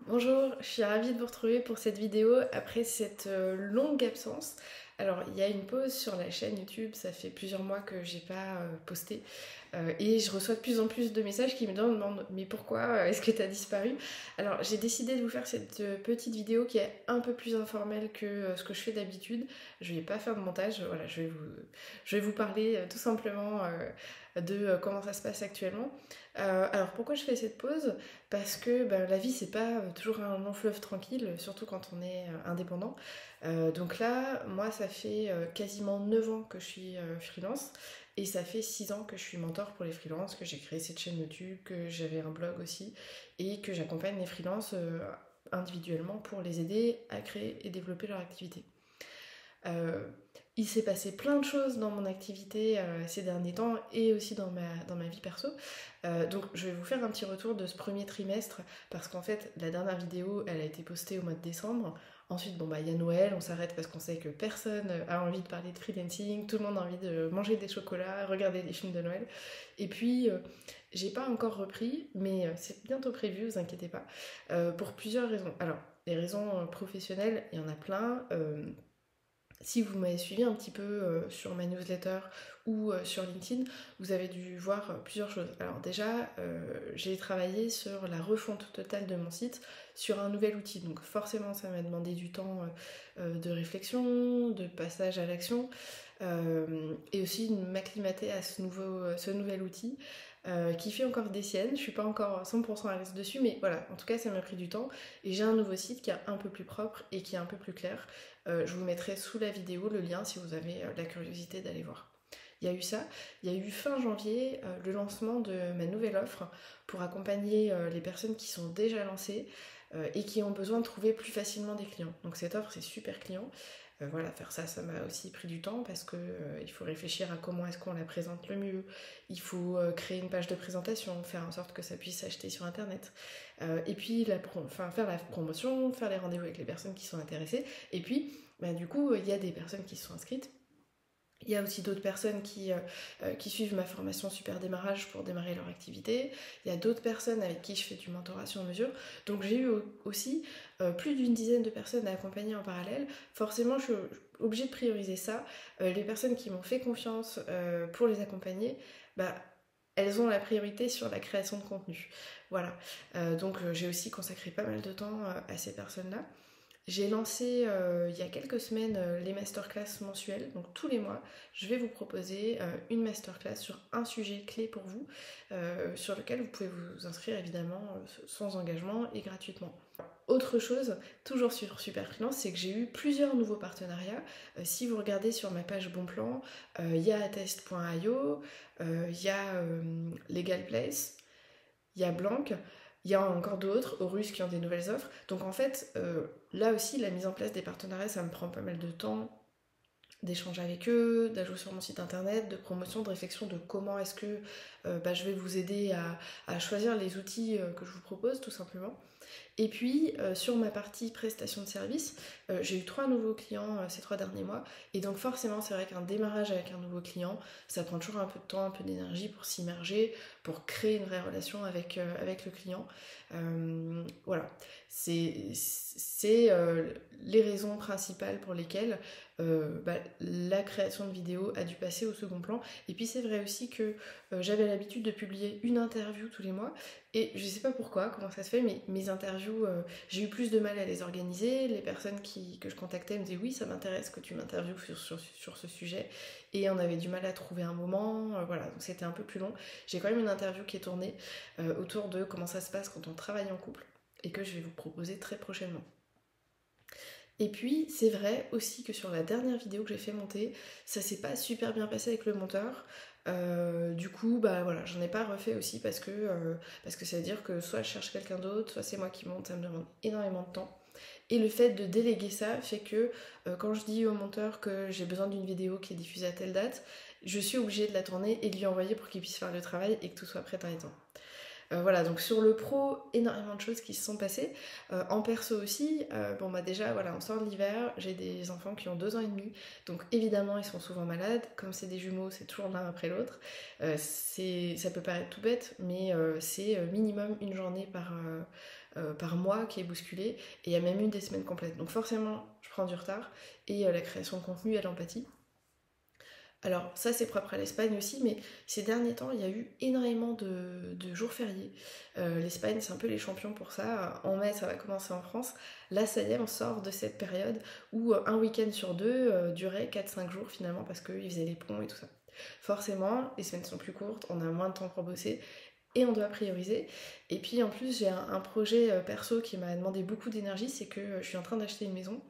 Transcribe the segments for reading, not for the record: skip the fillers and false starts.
Bonjour, je suis ravie de vous retrouver pour cette vidéo après cette longue absence. Alors, il y a une pause sur la chaîne YouTube, ça fait plusieurs mois que j'ai pas posté et je reçois de plus en plus de messages qui me demandent mais pourquoi est-ce que tu as disparu? Alors, j'ai décidé de vous faire cette petite vidéo qui est un peu plus informelle que ce que je fais d'habitude. Je vais pas faire de montage, voilà, je vais vous parler tout simplement de comment ça se passe actuellement. Alors, pourquoi je fais cette pause? Parce que la vie c'est pas toujours un long fleuve tranquille, surtout quand on est indépendant. Donc là, moi ça fait quasiment 9 ans que je suis freelance et ça fait 6 ans que je suis mentor pour les freelances, que j'ai créé cette chaîne YouTube, que j'avais un blog aussi et que j'accompagne les freelances individuellement pour les aider à créer et développer leur activité. Euh, il s'est passé plein de choses dans mon activité ces derniers temps et aussi dans ma vie perso. Donc je vais vous faire un petit retour de ce premier trimestre parce qu'en fait la dernière vidéo elle a été postée au mois de décembre. Ensuite il y a Noël, on s'arrête parce qu'on sait que personne a envie de parler de freelancing, tout le monde a envie de manger des chocolats, regarder des films de Noël. Et puis j'ai pas encore repris mais c'est bientôt prévu, vous inquiétez pas. Pour plusieurs raisons. Alors les raisons professionnelles, il y en a plein. Si vous m'avez suivi un petit peu sur ma newsletter ou sur LinkedIn, vous avez dû voir plusieurs choses. Alors déjà, j'ai travaillé sur la refonte totale de mon site sur un nouvel outil. Donc forcément, ça m'a demandé du temps de réflexion, de passage à l'action, et aussi de m'acclimater à ce nouvel outil. Qui fait encore des siennes, je suis pas encore 100% à l'aise dessus, mais voilà, en tout cas ça m'a pris du temps et j'ai un nouveau site qui est un peu plus propre et qui est un peu plus clair. Je vous mettrai sous la vidéo le lien si vous avez la curiosité d'aller voir. Il y a eu ça, il y a eu fin janvier le lancement de ma nouvelle offre pour accompagner les personnes qui sont déjà lancées et qui ont besoin de trouver plus facilement des clients. Donc cette offre c'est super client. Voilà, faire ça, ça m'a aussi pris du temps parce que il faut réfléchir à comment est-ce qu'on la présente le mieux. Il faut créer une page de présentation, faire en sorte que ça puisse s'acheter sur internet. Et puis faire la promotion, faire les rendez-vous avec les personnes qui sont intéressées. Et puis, du coup, il y a des personnes qui se sont inscrites. Il y a aussi d'autres personnes qui suivent ma formation super démarrage pour démarrer leur activité. Il y a d'autres personnes avec qui je fais du mentorat sur mesure. Donc j'ai eu aussi plus d'une dizaine de personnes à accompagner en parallèle. Forcément, je suis obligée de prioriser ça. Les personnes qui m'ont fait confiance pour les accompagner, bah, elles ont la priorité sur la création de contenu. Voilà. Donc j'ai aussi consacré pas mal de temps à ces personnes-là. J'ai lancé il y a quelques semaines les masterclass mensuelles, donc tous les mois, je vais vous proposer une masterclass sur un sujet clé pour vous, sur lequel vous pouvez vous inscrire évidemment sans engagement et gratuitement. Autre chose, toujours sur Super Freelance, c'est que j'ai eu plusieurs nouveaux partenariats. Si vous regardez sur ma page Bon Plan, il y a attest.io, il y a Legal Place, il y a Blanc, il y a encore d'autres, Horus qui ont des nouvelles offres. Donc en fait, là aussi, la mise en place des partenariats, ça me prend pas mal de temps d'échanger avec eux, d'ajouter sur mon site internet, de promotion, de réflexion de comment est-ce que je vais vous aider à choisir les outils que je vous propose tout simplement. Et puis sur ma partie prestation de service, j'ai eu 3 nouveaux clients ces 3 derniers mois. Et donc forcément c'est vrai qu'un démarrage avec un nouveau client, ça prend toujours un peu de temps, un peu d'énergie pour s'immerger, pour créer une vraie relation avec le client. Voilà, c'est les raisons principales pour lesquelles la création de vidéos a dû passer au second plan. Et puis c'est vrai aussi que j'avais l'habitude de publier une interview tous les mois. Et je sais pas pourquoi, comment ça se fait, mais mes interviews, j'ai eu plus de mal à les organiser. Les personnes que je contactais me disaient oui, ça m'intéresse que tu m'interviewes sur ce sujet. Et on avait du mal à trouver un moment, voilà, donc c'était un peu plus long. J'ai quand même une interview qui est tournée autour de comment ça se passe quand on travaille en couple et que je vais vous proposer très prochainement. Et puis, c'est vrai aussi que sur la dernière vidéo que j'ai fait monter, ça s'est pas super bien passé avec le monteur. Du coup, voilà, j'en ai pas refait aussi parce que ça veut dire que soit je cherche quelqu'un d'autre, soit c'est moi qui monte, ça me demande énormément de temps. Et le fait de déléguer ça fait que quand je dis au monteur que j'ai besoin d'une vidéo qui est diffusée à telle date, je suis obligée de la tourner et de lui envoyer pour qu'il puisse faire le travail et que tout soit prêt dans les temps. Voilà, donc sur le pro, énormément de choses qui se sont passées. En perso aussi, déjà, voilà, on sort de l'hiver, j'ai des enfants qui ont 2 ans et demi, donc évidemment, ils sont souvent malades. Comme c'est des jumeaux, c'est toujours l'un après l'autre. Ça peut paraître tout bête, mais c'est minimum une journée par mois qui est bousculée, et il y a même eu des semaines complètes. Donc forcément, je prends du retard, et la création de contenu, elle en pâtit. Alors ça c'est propre à l'Espagne aussi, mais ces derniers temps il y a eu énormément de jours fériés. L'Espagne c'est un peu les champions pour ça. En mai ça va commencer en France. Là ça y est, on sort de cette période où un week-end sur deux durait 4-5 jours finalement parce qu'ils faisaient les ponts et tout ça. Forcément, les semaines sont plus courtes, on a moins de temps pour bosser et on doit prioriser. Et puis en plus j'ai un projet perso qui m'a demandé beaucoup d'énergie, c'est que je suis en train d'acheter une maison.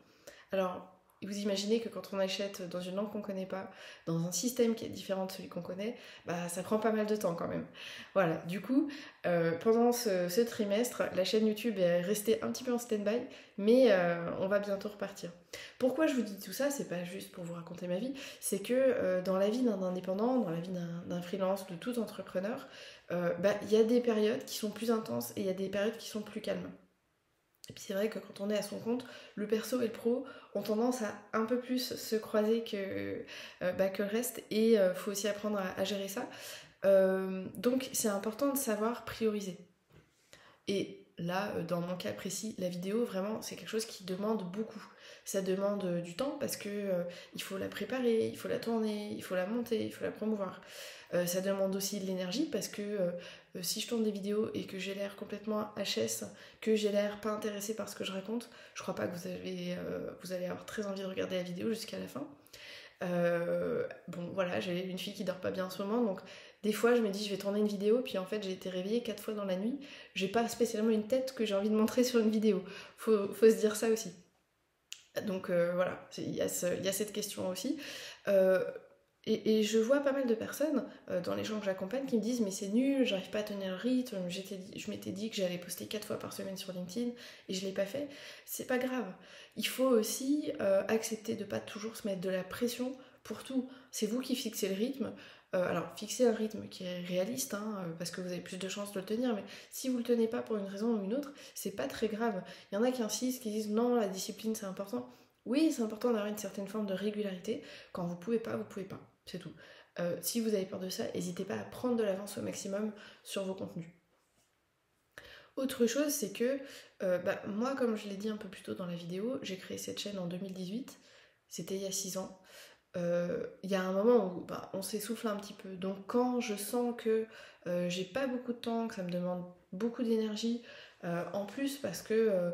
Alors vous imaginez que quand on achète dans une langue qu'on connaît pas, dans un système qui est différent de celui qu'on connaît, bah ça prend pas mal de temps quand même. Voilà, du coup, pendant ce trimestre, la chaîne YouTube est restée un petit peu en stand-by, mais on va bientôt repartir. Pourquoi je vous dis tout ça? C'est pas juste pour vous raconter ma vie, c'est que dans la vie d'un indépendant, dans la vie d'un freelance, de tout entrepreneur, il y a des périodes qui sont plus intenses et il y a des périodes qui sont plus calmes. Et puis c'est vrai que quand on est à son compte, le perso et le pro ont tendance à un peu plus se croiser que le reste, et il faut aussi apprendre à gérer ça. Donc c'est important de savoir prioriser. Et là, dans mon cas précis, la vidéo, vraiment, c'est quelque chose qui demande beaucoup. Ça demande du temps parce que il faut la préparer, il faut la tourner, il faut la monter, il faut la promouvoir. Ça demande aussi de l'énergie parce que si je tourne des vidéos et que j'ai l'air complètement HS, que j'ai l'air pas intéressée par ce que je raconte, je crois pas que vous allez avoir très envie de regarder la vidéo jusqu'à la fin. Bon voilà, j'ai une fille qui dort pas bien en ce moment, donc des fois je me dis je vais tourner une vidéo, puis en fait j'ai été réveillée 4 fois dans la nuit, j'ai pas spécialement une tête que j'ai envie de montrer sur une vidéo, faut se dire ça aussi. Donc voilà, il y a cette question aussi. Et je vois pas mal de personnes dans les gens que j'accompagne qui me disent mais c'est nul, j'arrive pas à tenir le rythme, je m'étais dit que j'allais poster 4 fois par semaine sur LinkedIn et je l'ai pas fait. C'est pas grave. Il faut aussi accepter de pas toujours se mettre de la pression pour tout. C'est vous qui fixez le rythme. Alors fixez un rythme qui est réaliste parce que vous avez plus de chances de le tenir, mais si vous le tenez pas pour une raison ou une autre, c'est pas très grave. Il y en a qui insistent, qui disent non, la discipline c'est important. Oui, c'est important d'avoir une certaine forme de régularité. Quand vous pouvez pas, vous pouvez pas. C'est tout. Si vous avez peur de ça, n'hésitez pas à prendre de l'avance au maximum sur vos contenus. Autre chose, c'est que moi, comme je l'ai dit un peu plus tôt dans la vidéo, j'ai créé cette chaîne en 2018. C'était il y a 6 ans. Il y a un moment où on s'essouffle un petit peu. Donc quand je sens que j'ai pas beaucoup de temps, que ça me demande beaucoup d'énergie, en plus parce que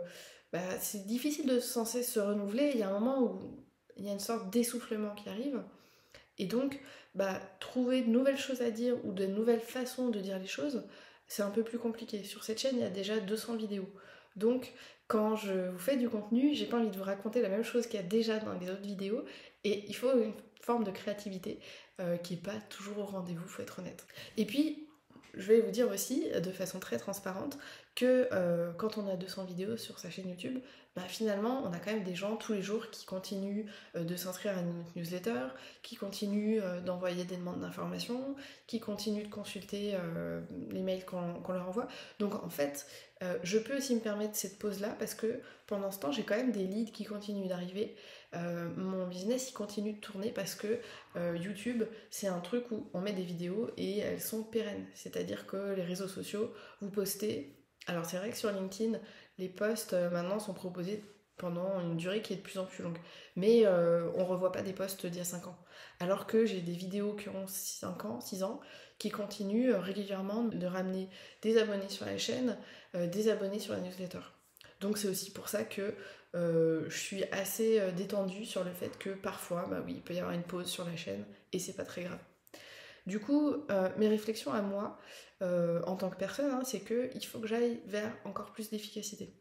c'est difficile de sans cesse se renouveler, il y a un moment où il y a une sorte d'essoufflement qui arrive. Et donc, trouver de nouvelles choses à dire ou de nouvelles façons de dire les choses, c'est un peu plus compliqué. Sur cette chaîne, il y a déjà 200 vidéos. Donc, quand je vous fais du contenu, j'ai pas envie de vous raconter la même chose qu'il y a déjà dans les autres vidéos. Et il faut une forme de créativité qui n'est pas toujours au rendez-vous, faut être honnête. Et puis, je vais vous dire aussi, de façon très transparente, que quand on a 200 vidéos sur sa chaîne YouTube, finalement, on a quand même des gens tous les jours qui continuent de s'inscrire à notre newsletter, qui continuent d'envoyer des demandes d'informations, qui continuent de consulter les mails qu'on leur envoie. Donc en fait, je peux aussi me permettre cette pause-là parce que pendant ce temps, j'ai quand même des leads qui continuent d'arriver. Mon business, il continue de tourner parce que YouTube, c'est un truc où on met des vidéos et elles sont pérennes. C'est-à-dire que les réseaux sociaux, vous postez. Alors c'est vrai que sur LinkedIn, les posts maintenant sont proposés pendant une durée qui est de plus en plus longue. Mais on revoit pas des posts d'il y a 5 ans. Alors que j'ai des vidéos qui ont 5 ans, 6 ans, qui continuent régulièrement de ramener des abonnés sur la chaîne, des abonnés sur la newsletter. Donc c'est aussi pour ça que je suis assez détendue sur le fait que parfois, oui, il peut y avoir une pause sur la chaîne et c'est pas très grave. Du coup, mes réflexions à moi, en tant que personne, c'est qu'il faut que j'aille vers encore plus d'efficacité.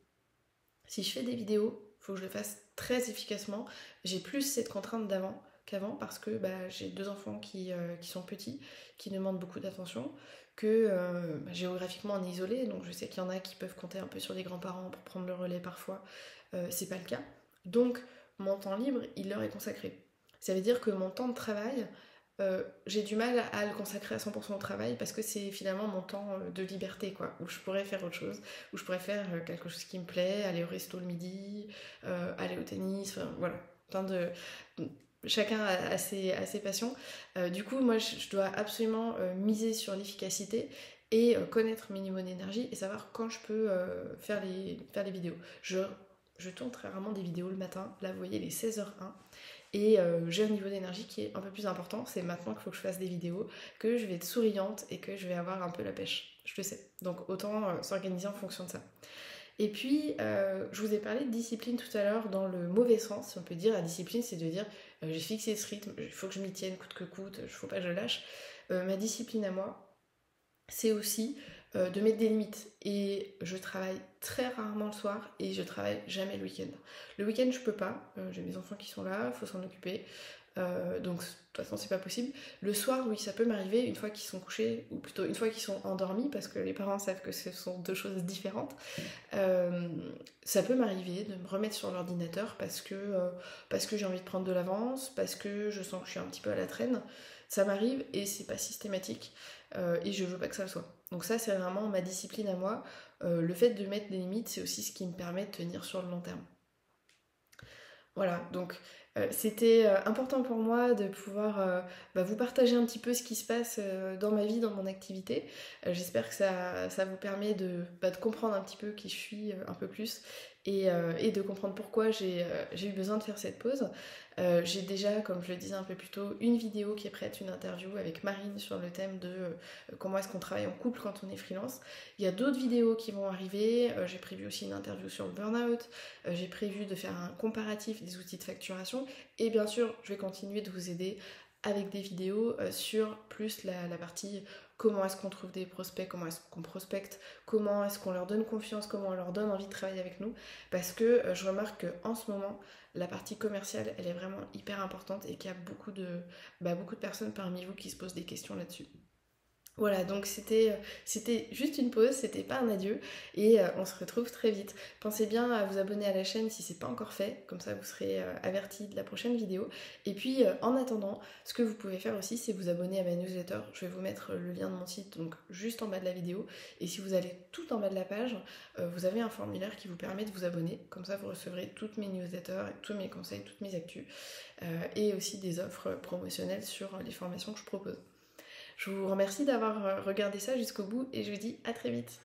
Si je fais des vidéos, il faut que je le fasse très efficacement. J'ai plus cette contrainte qu'avant parce que j'ai 2 enfants qui sont petits, qui demandent beaucoup d'attention, que géographiquement on est isolé, donc je sais qu'il y en a qui peuvent compter un peu sur les grands-parents pour prendre le relais parfois, c'est pas le cas. Donc mon temps libre, il leur est consacré. Ça veut dire que mon temps de travail, j'ai du mal à le consacrer à 100% au travail parce que c'est finalement mon temps de liberté, quoi, où je pourrais faire autre chose, où je pourrais faire quelque chose qui me plaît, aller au resto le midi, aller au tennis, voilà, chacun a ses passions. Du coup, moi, je dois absolument miser sur l'efficacité et connaître mes niveaux d'énergie et savoir quand je peux faire les vidéos. Je tourne très rarement des vidéos le matin, là vous voyez les 16h01, et j'ai un niveau d'énergie qui est un peu plus important, c'est maintenant qu'il faut que je fasse des vidéos, que je vais être souriante et que je vais avoir un peu la pêche, je le sais. Donc autant s'organiser en fonction de ça. Et puis, je vous ai parlé de discipline tout à l'heure dans le mauvais sens, si on peut dire. La discipline, c'est de dire j'ai fixé ce rythme, il faut que je m'y tienne coûte que coûte, il ne faut pas que je lâche. Ma discipline à moi, c'est aussi de mettre des limites. Et je travaille très rarement le soir et je travaille jamais le week-end. Le week-end, je peux pas, j'ai mes enfants qui sont là, il faut s'en occuper. Donc de toute façon c'est pas possible. Le soir, oui, ça peut m'arriver une fois qu'ils sont couchés, ou plutôt une fois qu'ils sont endormis, parce que les parents savent que ce sont deux choses différentes. Ça peut m'arriver de me remettre sur l'ordinateur parce que j'ai envie de prendre de l'avance, parce que je sens que je suis un petit peu à la traîne. Ça m'arrive et c'est pas systématique et je veux pas que ça le soit. Donc ça c'est vraiment ma discipline à moi. Le fait de mettre des limites, c'est aussi ce qui me permet de tenir sur le long terme. Voilà, donc c'était important pour moi de pouvoir vous partager un petit peu ce qui se passe dans ma vie, dans mon activité. J'espère que ça vous permet de comprendre un petit peu qui je suis un peu plus et de comprendre pourquoi j'ai eu besoin de faire cette pause. J'ai déjà, comme je le disais un peu plus tôt, une vidéo qui est prête, une interview avec Marine sur le thème de comment est-ce qu'on travaille en couple quand on est freelance. Il y a d'autres vidéos qui vont arriver, j'ai prévu aussi une interview sur le burn-out, j'ai prévu de faire un comparatif des outils de facturation et bien sûr je vais continuer de vous aider avec des vidéos sur plus la partie comment est-ce qu'on trouve des prospects, comment est-ce qu'on prospecte, comment est-ce qu'on leur donne confiance, comment on leur donne envie de travailler avec nous, parce que je remarque qu'en ce moment la partie commerciale elle est vraiment hyper importante et qu'il y a beaucoup de personnes parmi vous qui se posent des questions là-dessus. Voilà, donc c'était juste une pause, c'était pas un adieu et on se retrouve très vite. Pensez bien à vous abonner à la chaîne si c'est pas encore fait, comme ça vous serez averti de la prochaine vidéo. Et puis en attendant, ce que vous pouvez faire aussi c'est vous abonner à ma newsletter. Je vais vous mettre le lien de mon site donc juste en bas de la vidéo. Et si vous allez tout en bas de la page, vous avez un formulaire qui vous permet de vous abonner. Comme ça vous recevrez toutes mes newsletters, tous mes conseils, toutes mes actus et aussi des offres promotionnelles sur les formations que je propose. Je vous remercie d'avoir regardé ça jusqu'au bout et je vous dis à très vite.